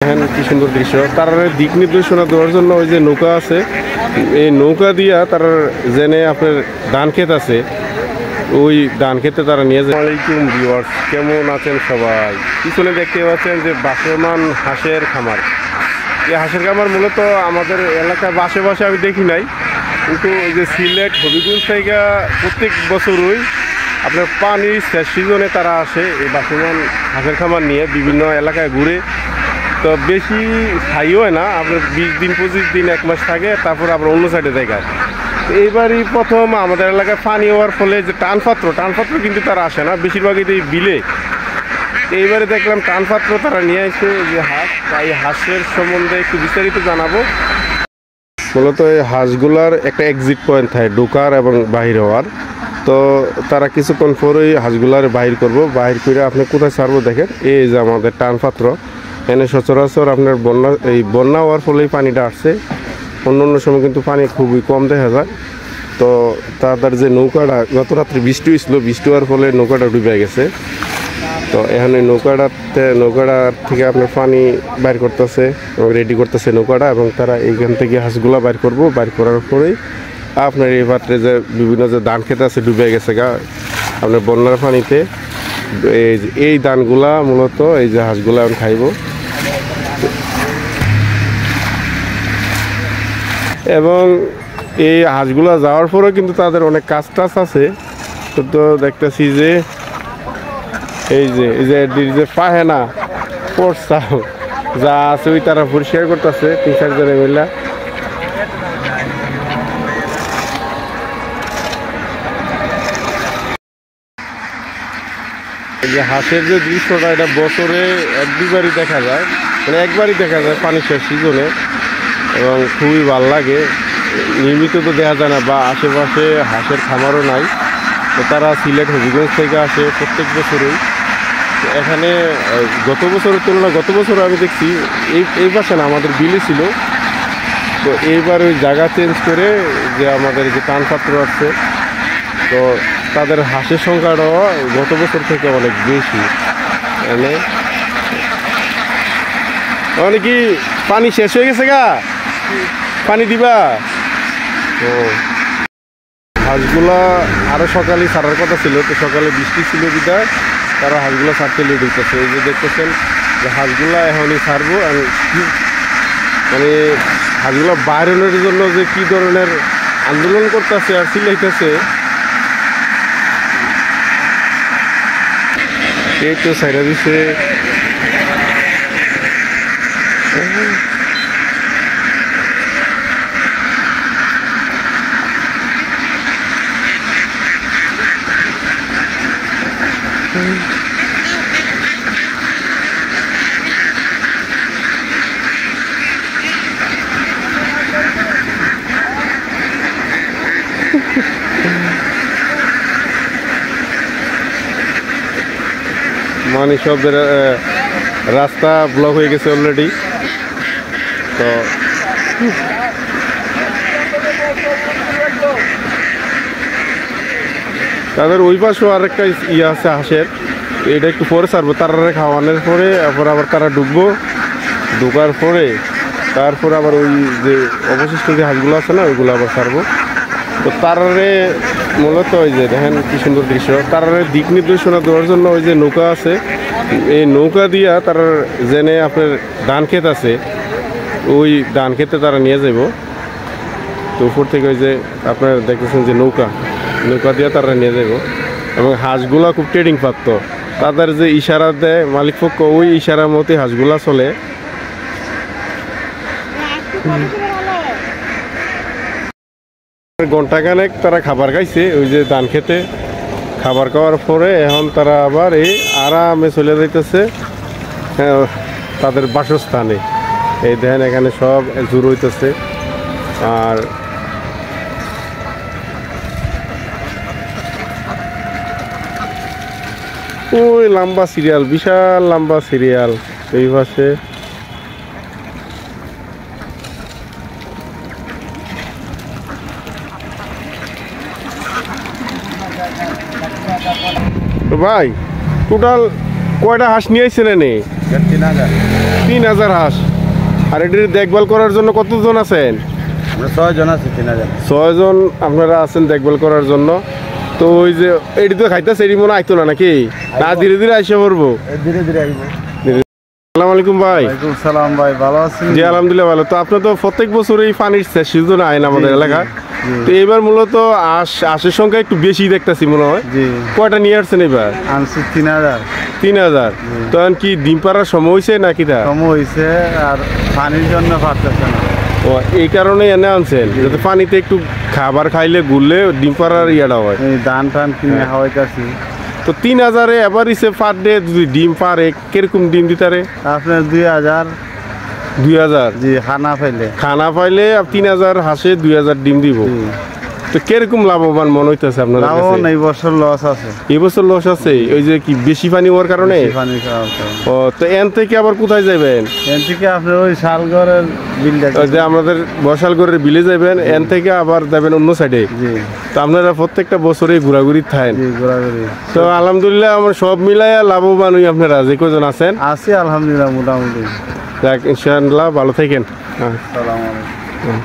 দেখেন কি সুন্দর দৃশ্য। তার দিক নির্দেশনা দেওয়ার জন্য ওই যে নৌকা আছে, এই নৌকা দিয়া তার জেনে আপনার ধান ক্ষেত আছে, ওই ধান খেতে তারা নিয়ে যায়। আসসালামাইকুম ভিউয়ার্স, কেমন আছেন সবাই? পিছনে দেখতে পাচ্ছেন যে বাসমান হাঁসের খামার। এই হাঁসের খামার মূলত আমাদের এলাকার আশেপাশে আমি দেখি নাই, কিন্তু ওই যে সিলেট হবিগঞ্জ থেকে প্রত্যেক বছরই আপনার পানির শেষ সিজনে তারা আসে এই বাসমান হাঁসের খামার নিয়ে বিভিন্ন এলাকায় ঘুরে। তো বেশি স্থায়ী হয় না, আপনার 20 দিন 25 দিন 1 মাস থাকে, তারপর আবার অন্য সাইডে জায়গায়। এইবারই প্রথম আমাদের এলাকায় পানি হওয়ার ফলে যে টানপাত্র কিন্তু তারা আসে না, বেশিরভাগই এই বিলে। এইবারে দেখলাম টানপাত্র তারা নিয়ে আসে যে হাঁস, এই হাঁসের সম্বন্ধে একটু বিস্তারিত জানাবো। মূলত এই হাঁসগুলার একটা এক্সিট পয়েন্ট থাকে ঢোকার এবং বাহির হওয়ার। তো তারা কিছুক্ষণ পরেই হাঁসগুলার বাহির করব, বাহির করে আপনি কোথায় ছাড়বো দেখেন, এই যে আমাদের টানপাত্র। এনে সচরাচর আপনার বন্যা হওয়ার ফলেই পানিটা আসছে, অন্য অন্য সময় কিন্তু পানি খুবই কম দেখা যায়। তো তাদের যে নৌকাটা গত রাত্রে বৃষ্টি হয়েছিল, বৃষ্টি হওয়ার ফলে নৌকাটা ডুবে গেছে। তো এখানে নৌকাটা থেকে আপনার পানি বাইর করতেছে এবং রেডি করতেছে নৌকাটা, এবং তারা এইখান থেকে হাঁসগুলা বাইর করবো। বাইর করার পরেই আপনার এই পাত্রে যে বিভিন্ন যে ধান খেতে আছে ডুবে গেছে গা আপনার বন্যার পানিতে, এই ধানগুলা মূলত এই যে হাঁসগুলা এখন খাইব। এবং এই হাঁসগুলা যাওয়ার পরেও কিন্তু তাদের অনেক কাজ টাজ আছে। তো দেখতেছি যে এই যে পাহেনা পড়ছাও যা আছে ওই তারা পরিষ্কার করতেছে 3-4 জনে মিলা। এই যে হাঁসের যে দৃশ্যটা, এটা বছরে 1-2বারই দেখা যায়, মানে একবারই দেখা যায় পানি শেষ সিজনে, এবং খুবই ভালো লাগে। নিয়মিত তো দেখা যায় না, বা আশেপাশে হাঁসের খামারও নাই। তো তারা সিলেট হবিগঞ্জ থেকে আসে প্রত্যেক বছরই। এখানে গত বছরের তুলনায় গত বছর আমি দেখছি এই পাশে না, আমাদের বিলে ছিল। তো এইবার ওই জায়গা চেঞ্জ করে যে আমাদের যে টানপাত্র আছে, তো তাদের হাঁসের সংখ্যাটাও গত বছর থেকে অনেক বেশি। মানে কি পানি শেষ হয়ে গেছে গা, পানি দিবা? ও হাঁসগুলা আরও সকালে ছাড়ার কথা ছিল, তো সকালে বৃষ্টি ছিল বিদায় তারা হাঁসগুলা ছাড়তে লেট হইতেছে। এই যে দেখতেছেন যে হাঁসগুলা এখনই ছাড়বো। আমি মানে হাঁসগুলা বাইরের জন্য যে কি ধরনের আন্দোলন করতেছে আর চিল্লাইতেছে, এই তো সাইডা দিছে। মানে সব রাস্তা ব্লক হয়ে গেছে অলরেডি। তো তাদের ওই পাশেও আরেকটা ইয়ে আছে হাঁসের, এটা একটু পরে ছাড়বো। তারা খাওয়ানোর পরে আবার তারা ঢুকার পরে তারপরে আবার ওই যে অবশিষ্ট যে হাঁসগুলো আছে না, ওইগুলো আবার ছাড়বো। তো তারারে মূলত ওই যে দেখেন কি সুন্দর দৃশ্য। তারারে দিক নির্দেশনা দেওয়ার জন্য ওই যে নৌকা আছে, এই নৌকা দিয়া তারা জেনে আপনার ধান ক্ষেত আছে, ওই ধান খেতে তারা নিয়ে যাব। তো উপর থেকে ওই যে আপনারা দেখতেছেন যে নৌকা দিয়ে তারা নিয়ে যাব। এবং হাঁসগুলা খুব ট্রেডিং প্রাপ্ত, তাদের যে ইশারা দেয় মালিকপক্ষ, ওই ইশারার মতোই হাঁসগুলা চলে। ঘন্টাখানেক তারা খাবার খাইছে ওই যে ধান খেতে, খাবার খাওয়ার পরে এখন তারা আবার এই আরামে চলে যাইতেছে তাদের বাসস্থানে। এই দেখেন এখানে সব জোর হইতেছে। আর ওই লম্বা সিরিয়াল, বিশাল লম্বা সিরিয়াল এই পাশে। তো ভাই টোটাল কয়টা হাঁস নিয়ে আসছেন? 3000 3000 হাঁস। আর এটির দেখভাল করার জন্য কতজন আছেন? আমরা 6 জন আছি। 3000 6 জন আপনারা আছেন দেখভাল করার জন্য। তো ওই যে এটি তো খাইতেছে, এটি মনে আইতো না নাকি? না ধীরে ধীরে আইসা পড়বো? ধীরে ধীরে আইব। আসসালামু আলাইকুম ভাই। ওয়ালাইকুম সালাম ভাই, ভালো আছেন? জি আলহামদুলিল্লাহ ভালো। তো আপনার তো প্রত্যেক বছর এই পানির সিজন আইন আমাদের এলাকা, তো এবার মূলত আঁশের সংখ্যা একটু বেশি দেখতেছি মনে হয়। জি, কয়টা নিয়ে আসছেন এবার? আনছি 3000। 3000। তখন কি ডিম পাড়ার সময় হয়েছে নাকি? তা কম হয়েছে আর পানির জন্য পারতেছে না। ও এই কারণে এনে আনছেন, যাতে পানিতে একটু খাবার খাইলে ঘুরলে ডিম পাড়ার ইয়াটা হয়। এই ধান টান কিনে খাওয়াইতেছি। তো 3000 এবার ইসে পার ডে যদি ডিম পারে কিরকম ডিম দিতারে? আপনার 2000। 2000? জি, খানা পাইলে। খানা পাইলে 3000 হাঁসে 2000 ডিম দিব। তো কিরকম লাভবান মনে হইতেছে আপনার কাছে? লাভবান এই বছর লস আছে। এই বছর লস আছে, ওই যে কি বেশি পানি হওয়ার কারণে? পানি খাওয়ার কারণে। ও তো এন থেকে আবার কোথায় যাবেন? এর থেকে আপনার ওই শালগড়ের বিলটা। ওই যে আমাদের বসালগড়ের বিলে যাবেন, এন থেকে আবার যাবেন অন্য সাইডে। জি, তো আপনারা প্রত্যেকটা বছরে ঘোরাঘুরি থাকেন। জি, ঘোরাঘুরি। তো আলহামদুলিল্লাহ আমার সব মিলাইয়া লাভবান হই। আপনারা যে কজন আছেন? আছি আলহামদুলিল্লাহ মোটামুটি। যাক ইনশাআল্লাহ ভালো থাকেন। হ্যাঁ। আসসালামু আলাইকুম।